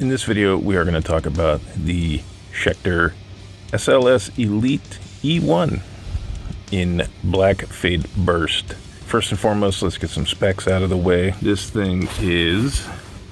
In this video, we are going to talk about the Schecter SLS Elite E-1 in Black Fade Burst. First and foremost, let's get some specs out of the way. This thing is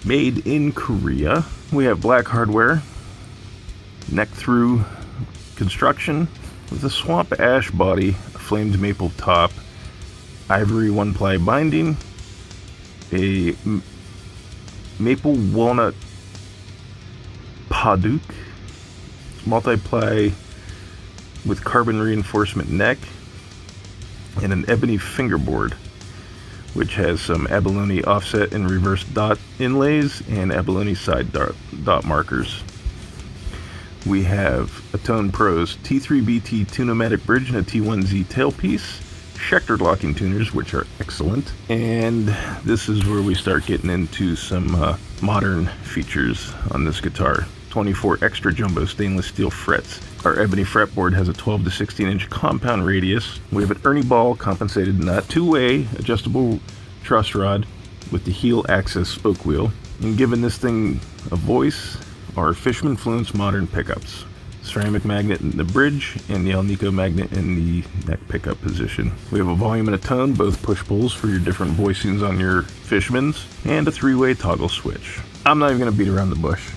made in Korea. We have black hardware, neck-through construction with a swamp ash body, a flamed maple top, ivory one-ply binding, a maple walnut paduk, multi-ply with carbon reinforcement neck, and an ebony fingerboard, which has some abalone offset and reverse dot inlays and abalone side dot markers. We have a Tone Pros T3BT Tune-O-Matic bridge and a T1Z tailpiece, Schecter locking tuners, which are excellent, and this is where we start getting into some modern features on this guitar. 24 extra jumbo stainless steel frets. Our ebony fretboard has a 12 to 16 inch compound radius. We have an Ernie Ball compensated nut, two-way adjustable truss rod with the heel access spoke wheel, and giving this thing a voice are Fishman Fluence modern pickups. Ceramic magnet in the bridge and the Alnico magnet in the neck pickup position. We have a volume and a tone, both push-pulls for your different voicings on your Fishmans, and a three-way toggle switch. I'm not even going to beat around the bush.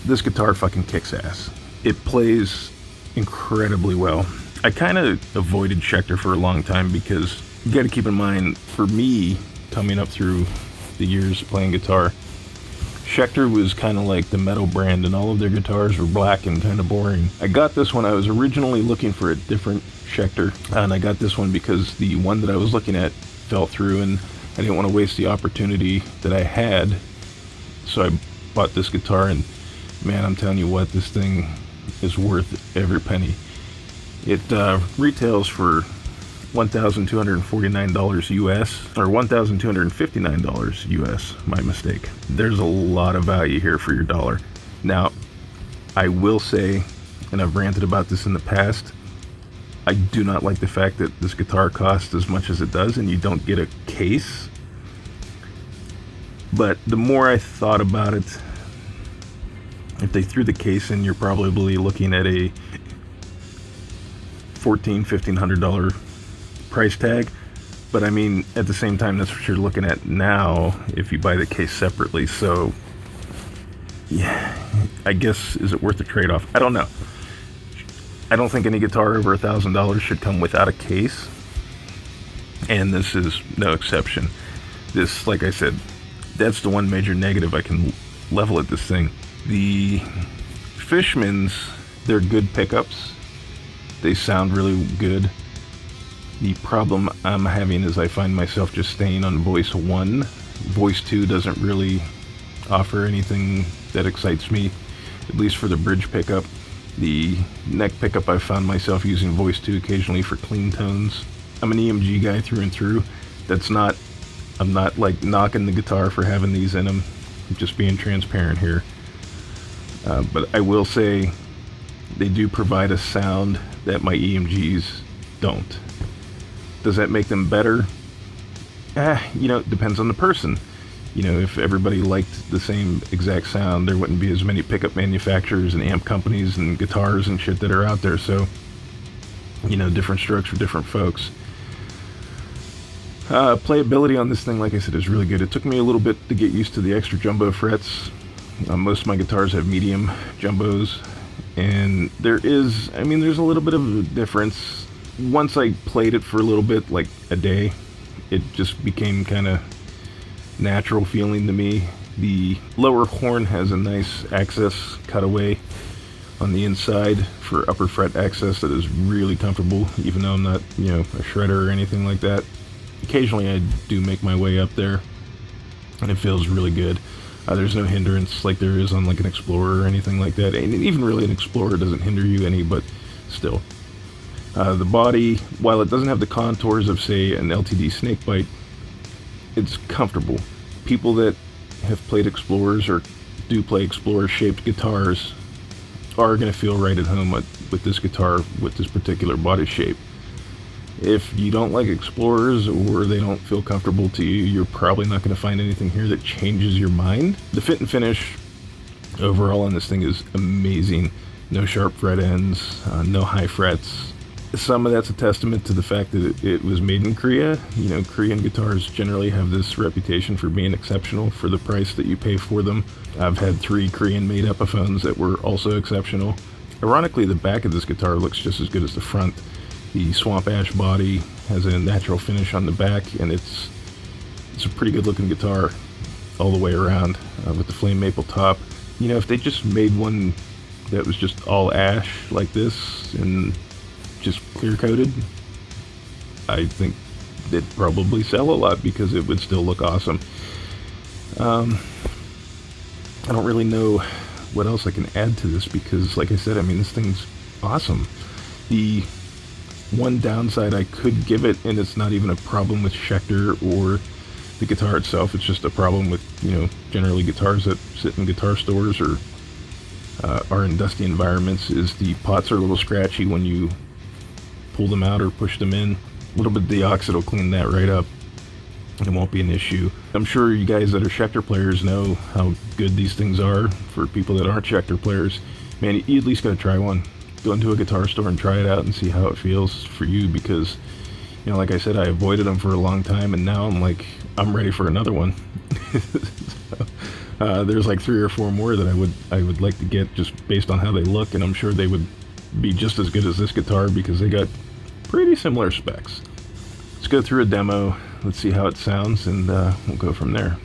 This guitar fucking kicks ass. It plays incredibly well. I kind of avoided Schecter for a long time because you got to keep in mind, for me, coming up through the years playing guitar, Schecter was kind of like the metal brand, and all of their guitars were black and kind of boring. I got this one. I was originally looking for a different Schecter, and I got this one because the one that I was looking at fell through, and I didn't want to waste the opportunity that I had, so I bought this guitar, and man, I'm telling you what, this thing is worth every penny. It retails for $1,249 US, or $1,259 US, my mistake. There's a lot of value here for your dollar. Now, I will say, and I've ranted about this in the past, I do not like the fact that this guitar costs as much as it does and you don't get a case. But the more I thought about it, if they threw the case in, you're probably looking at a $1,500 price tag. But I mean, at the same time, that's what you're looking at now if you buy the case separately. So yeah, I guess, is it worth the trade-off? I don't know. I don't think any guitar over $1,000 should come without a case, and this is no exception. This, like I said, that's the one major negative I can level at this thing. The Fishmans, they're good pickups. They sound really good. The problem I'm having is I find myself just staying on voice 1. Voice 2 doesn't really offer anything that excites me, at least for the bridge pickup. The neck pickup, I found myself using voice 2 occasionally for clean tones. I'm an EMG guy through and through. I'm not like knocking the guitar for having these in them. I'm just being transparent here. But I will say they do provide a sound that my EMGs don't. Does that make them better? It depends on the person. If everybody liked the same exact sound, there wouldn't be as many pickup manufacturers and amp companies and guitars and shit that are out there. So, different strokes for different folks. Playability on this thing, like I said, is really good. It took me a little bit to get used to the extra jumbo frets. Most of my guitars have medium jumbos, and there's a little bit of a difference. Once I played it for a little bit, like a day, it just became kind of natural feeling to me. The lower horn has a nice access cutaway on the inside for upper fret access that is really comfortable, even though I'm not, a shredder or anything like that. Occasionally I do make my way up there, and it feels really good. There's no hindrance like there is on like an Explorer or anything like that. And even really an Explorer doesn't hinder you any, but still. The body, while it doesn't have the contours of, say, an LTD Snakebite, it's comfortable. People that have played Explorers or do play Explorer-shaped guitars are going to feel right at home with this guitar, with this particular body shape. If you don't like Explorers or they don't feel comfortable to you, you're probably not going to find anything here that changes your mind. The fit and finish Overall on this thing is amazing. No sharp fret ends, no high frets. Some of that's a testament to the fact that it was made in Korea. You know, Korean guitars generally have this reputation for being exceptional for the price that you pay for them. I've had 3 Korean-made Epiphones that were also exceptional. Ironically, the back of this guitar looks just as good as the front. The Swamp Ash body has a natural finish on the back, and it's a pretty good looking guitar all the way around, with the flame maple top. You know, if they just made one that was just all ash like this and just clear coated, I think they'd probably sell a lot because it would still look awesome. I don't really know what else I can add to this because, like I said, I mean, this thing's awesome. The one downside I could give it, and it's not even a problem with Schecter or the guitar itself, it's just a problem with, you know, generally guitars that sit in guitar stores or are in dusty environments, is the pots are a little scratchy when you pull them out or push them in. A little bit of deoxit will clean that right up. It won't be an issue. I'm sure you guys that are Schecter players know how good these things are. For people that aren't Schecter players, man, you at least gotta try one. Go into a guitar store and try it out and see how it feels for you, because, you know, like I said, I avoided them for a long time, and now I'm ready for another one. So, there's like 3 or 4 more that I would like to get just based on how they look, and I'm sure they would be just as good as this guitar because they got pretty similar specs. Let's go through a demo, let's see how it sounds, and we'll go from there.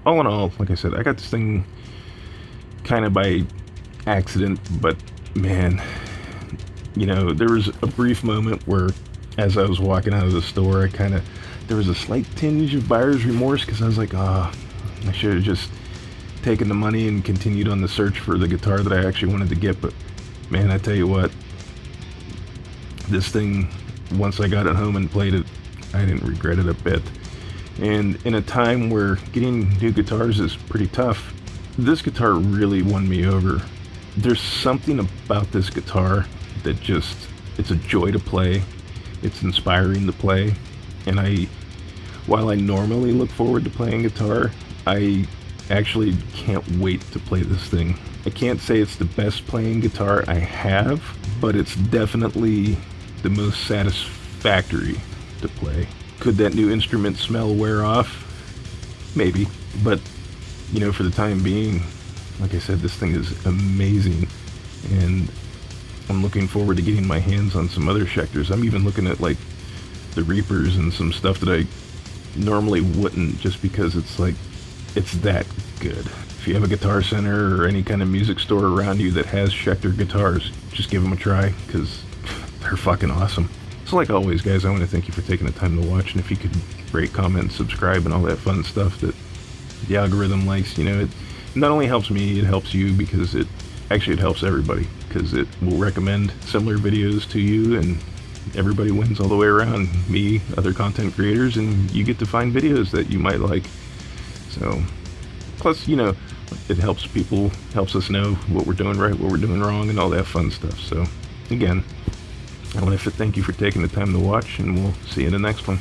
All in all, like I said, I got this thing kind of by accident, but man, you know, there was a brief moment where as I was walking out of the store, there was a slight tinge of buyer's remorse because I was like, I should have just taken the money and continued on the search for the guitar that I actually wanted to get. But man, I tell you what, This thing, once I got it home and played it, I didn't regret it a bit. And in a time where getting new guitars is pretty tough, this guitar really won me over. There's something about this guitar that just, it's a joy to play. It's inspiring to play. And while I normally look forward to playing guitar, I actually can't wait to play this thing. I can't say it's the best playing guitar I have, but it's definitely the most satisfactory to play. Could that new instrument smell wear off? Maybe, but you know, for the time being, like I said, this thing is amazing, and I'm looking forward to getting my hands on some other Schecters. I'm even looking at like the Reapers and some stuff that I normally wouldn't, just because it's like, it's that good. If you have a Guitar Center or any kind of music store around you that has Schecter guitars, just give them a try, because they're fucking awesome. So like always, guys, I want to thank you for taking the time to watch, and if you could rate, comment, subscribe, and all that fun stuff that the algorithm likes, you know, it not only helps me, it helps you, because it helps everybody, because it will recommend similar videos to you, and everybody wins all the way around. Me, other content creators, and you get to find videos that you might like. So, plus, you know, it helps people, helps us know what we're doing right, what we're doing wrong, and all that fun stuff. So, again, I want to thank you for taking the time to watch, and we'll see you in the next one.